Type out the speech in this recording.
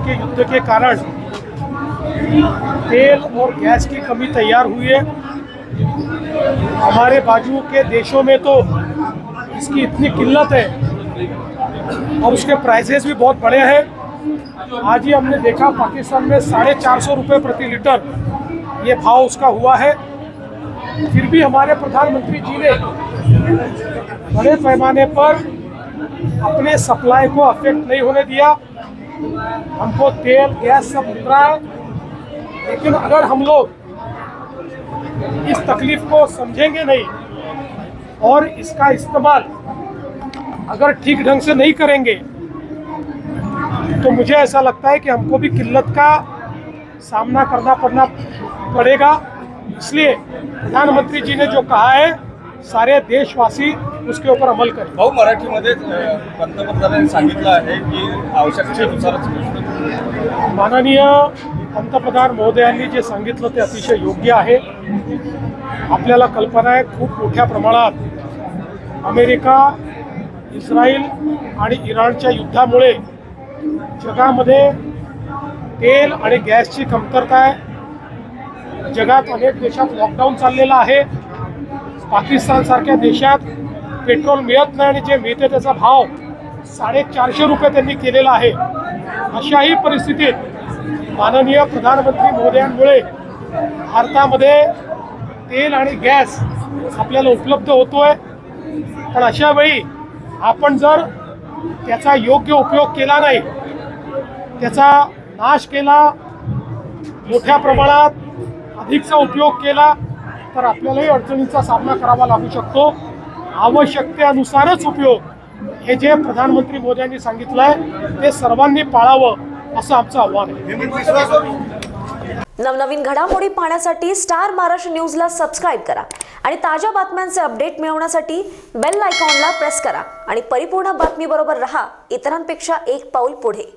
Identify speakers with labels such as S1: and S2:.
S1: के युद्ध के कारण तेल और गैस की कमी तैयार हुई है। हमारे बाजू के देशों में तो इसकी इतनी किल्लत है और उसके प्राइसेस भी बहुत बड़े हैं। आज ही हमने देखा पाकिस्तान में 450 रुपये प्रति लीटर ये भाव उसका हुआ है। फिर भी हमारे प्रधानमंत्री जी ने बड़े पैमाने पर अपने सप्लाई को अफेक्ट नहीं होने दिया। हमको तेल गैस सब मिल रहा है, लेकिन अगर हम लोग इस तकलीफ को समझेंगे नहीं और इसका इस्तेमाल अगर ठीक ढंग से नहीं करेंगे तो मुझे ऐसा लगता है कि हमको भी किल्लत का सामना करना पड़ेगा। इसलिए प्रधानमंत्री जी ने जो कहा है सारे देशवासी उसके ऊपर अमल करें।
S2: भाऊ, मराठीमध्ये पंतप्रधानांनी सांगितलं आहे की आवश्यकतेनुसार
S1: माननीय पंतप्रधान महोदयांनी जे सांगितलं ते अतिशय योग्य आहे। आपल्याला कल्पना आहे खूप मोठ्या प्रमाणात अमेरिका, इस्रायल आणि इराणच्या युद्धामुळे जगामध्ये तेल आणि गॅसची कमतरता आहे। जगात अनेक देशात लॉकडाऊन चाललेला आहे। पाकिस्तानसारख्या देशात पेट्रोल मिळत नाही आणि जे मिळते त्याचा भाव 450 रुपये त्यांनी केलेला आहे। अशाही परिस्थितीत माननीय प्रधानमंत्री महोदयांमुळे भारतामध्ये तेल आणि गॅस आपल्याला उपलब्ध होतोय। पण अशा वेळी आपण जर त्याचा योग्य उपयोग केला नाही, त्याचा नाश केला, मोठ्या प्रमाणात अधिकचा उपयोग केला तर आपल्यालाही अडचणींचा सामना करावा लागू शकतो। आवश्यकतेनुसारच उपयोग हे जे प्रधानमंत्री मोदयांनी सांगितलं आहे ते सर्वांनी पाळावं असं आमचं आव्हान आहे।
S3: नवनवीन घडामोडी पाहण्यासाठी स्टार महाराष्ट्र न्यूजला सबस्क्राइब करा आणि ताज्या बातम्यांचे अपडेट मिळवण्यासाठी बेल आयकॉनला प्रेस करा आणि परिपूर्ण बातमीबरोबर रहा, इतरांपेक्षा एक पाऊल पुढे।